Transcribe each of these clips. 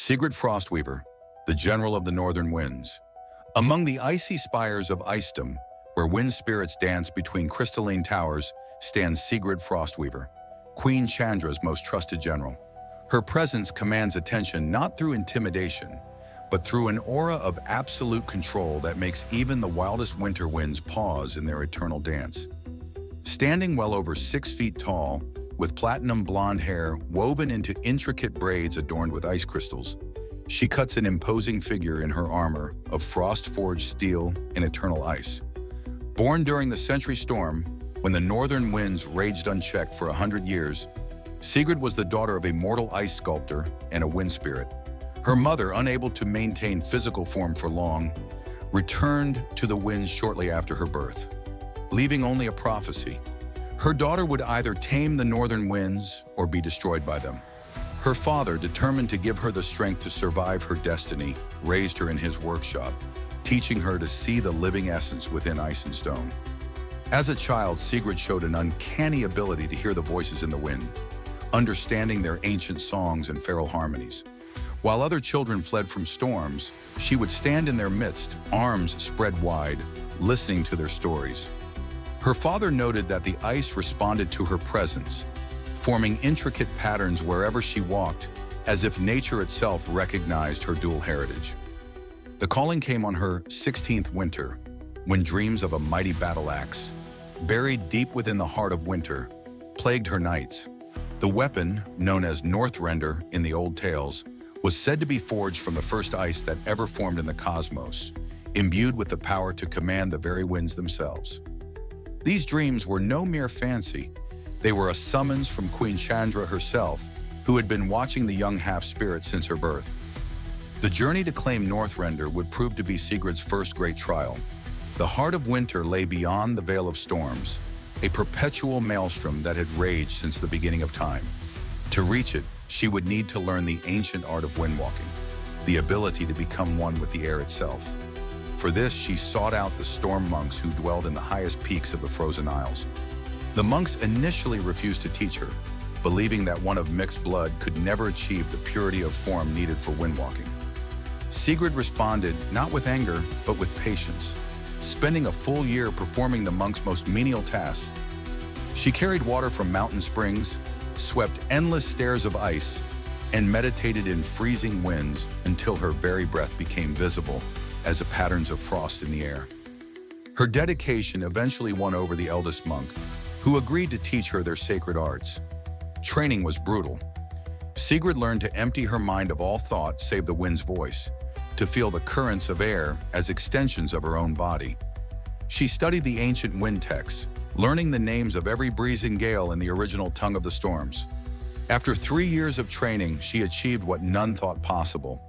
Sigrid Frostweaver, the general of the northern winds. Among the icy spires of Icedom, where wind spirits dance between crystalline towers, stands Sigrid Frostweaver, Queen Chandra's most trusted general. Her presence commands attention not through intimidation, but through an aura of absolute control that makes even the wildest winter winds pause in their eternal dance. Standing well over 6 feet tall, with platinum blonde hair woven into intricate braids adorned with ice crystals, she cuts an imposing figure in her armor of frost-forged steel and eternal ice. Born during the century storm, when the northern winds raged unchecked for 100 years, Sigrid was the daughter of a mortal ice sculptor and a wind spirit. Her mother, unable to maintain physical form for long, returned to the winds shortly after her birth, leaving only a prophecy. Her daughter would either tame the northern winds or be destroyed by them. Her father, determined to give her the strength to survive her destiny, raised her in his workshop, teaching her to see the living essence within ice and stone. As a child, Sigrid showed an uncanny ability to hear the voices in the wind, understanding their ancient songs and feral harmonies. While other children fled from storms, she would stand in their midst, arms spread wide, listening to their stories. Her father noted that the ice responded to her presence, forming intricate patterns wherever she walked, as if nature itself recognized her dual heritage. The calling came on her 16th winter, when dreams of a mighty battle axe, buried deep within the heart of winter, plagued her nights. The weapon, known as Northrender in the old tales, was said to be forged from the first ice that ever formed in the cosmos, imbued with the power to command the very winds themselves. These dreams were no mere fancy. They were a summons from Queen Chandra herself, who had been watching the young half-spirit since her birth. The journey to claim Northrender would prove to be Sigrid's first great trial. The heart of winter lay beyond the veil of storms, a perpetual maelstrom that had raged since the beginning of time. To reach it, she would need to learn the ancient art of windwalking, the ability to become one with the air itself. For this, she sought out the storm monks who dwelled in the highest peaks of the frozen isles. The monks initially refused to teach her, believing that one of mixed blood could never achieve the purity of form needed for windwalking. Sigrid responded not with anger, but with patience, spending a full year performing the monks' most menial tasks. She carried water from mountain springs, swept endless stairs of ice, and meditated in freezing winds until her very breath became visible as the patterns of frost in the air. Her dedication eventually won over the eldest monk, who agreed to teach her their sacred arts. Training was brutal. Sigrid learned to empty her mind of all thought save the wind's voice, to feel the currents of air as extensions of her own body. She studied the ancient wind texts, learning the names of every breeze and gale in the original tongue of the storms. After 3 years of training, she achieved what none thought possible: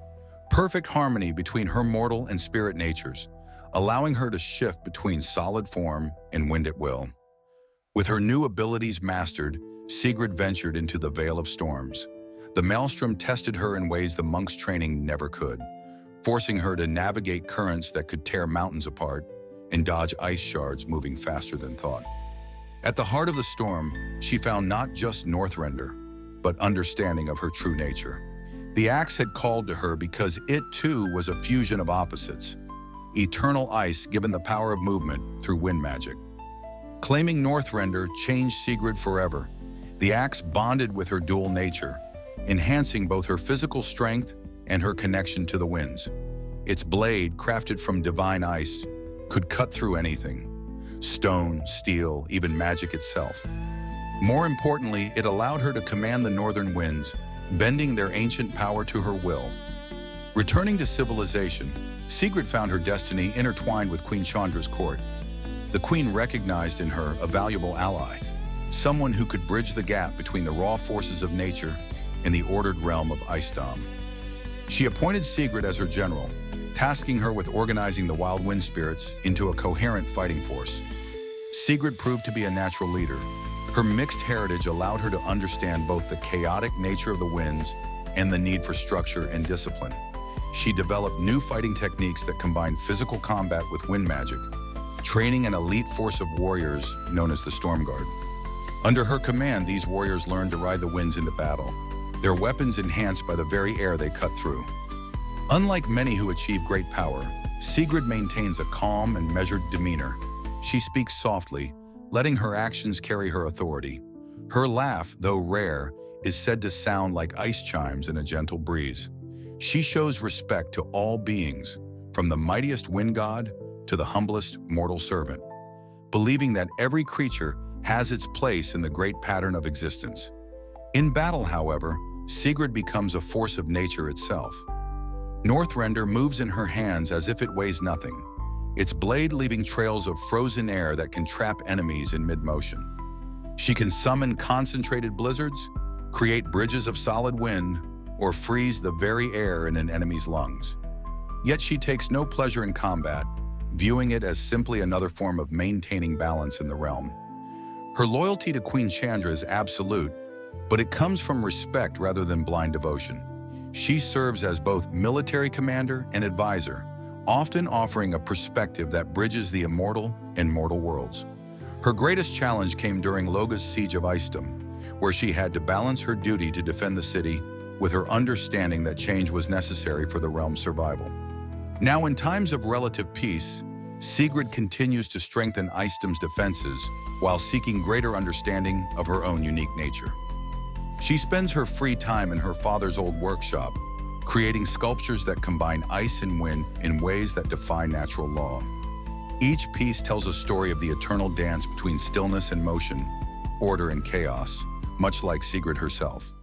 perfect harmony between her mortal and spirit natures, allowing her to shift between solid form and wind at will. With her new abilities mastered, Sigrid ventured into the Vale of Storms. The maelstrom tested her in ways the monks' training never could, forcing her to navigate currents that could tear mountains apart and dodge ice shards moving faster than thought. At the heart of the storm, she found not just Northrender, but understanding of her true nature. The axe had called to her because it too was a fusion of opposites: eternal ice given the power of movement through wind magic. Claiming Northrender changed Sigrid forever. The axe bonded with her dual nature, enhancing both her physical strength and her connection to the winds. Its blade, crafted from divine ice, could cut through anything: stone, steel, even magic itself. More importantly, it allowed her to command the northern winds, bending their ancient power to her will. Returning to civilization, Sigrid found her destiny intertwined with Queen Chandra's court. The queen recognized in her a valuable ally, someone who could bridge the gap between the raw forces of nature and the ordered realm of Icedom. She appointed Sigrid as her general, tasking her with organizing the wild wind spirits into a coherent fighting force. Sigrid proved to be a natural leader. Her mixed heritage allowed her to understand both the chaotic nature of the winds and the need for structure and discipline. She developed new fighting techniques that combined physical combat with wind magic, training an elite force of warriors known as the Storm Guard. Under her command, these warriors learned to ride the winds into battle, their weapons enhanced by the very air they cut through. Unlike many who achieve great power, Sigrid maintains a calm and measured demeanor. She speaks softly, letting her actions carry her authority. Her laugh, though rare, is said to sound like ice chimes in a gentle breeze. She shows respect to all beings, from the mightiest wind god to the humblest mortal servant, believing that every creature has its place in the great pattern of existence. In battle, however, Sigrid becomes a force of nature itself. Northrender moves in her hands as if it weighs nothing, its blade leaving trails of frozen air that can trap enemies in mid-motion. She can summon concentrated blizzards, create bridges of solid wind, or freeze the very air in an enemy's lungs. Yet she takes no pleasure in combat, viewing it as simply another form of maintaining balance in the realm. Her loyalty to Queen Chandra is absolute, but it comes from respect rather than blind devotion. She serves as both military commander and advisor, often offering a perspective that bridges the immortal and mortal worlds. Her greatest challenge came during Loga's siege of Icedom, where she had to balance her duty to defend the city with her understanding that change was necessary for the realm's survival. Now, in times of relative peace, Sigrid continues to strengthen Icedom's defenses while seeking greater understanding of her own unique nature. She spends her free time in her father's old workshop, creating sculptures that combine ice and wind in ways that defy natural law. Each piece tells a story of the eternal dance between stillness and motion, order and chaos, much like Sigrid herself.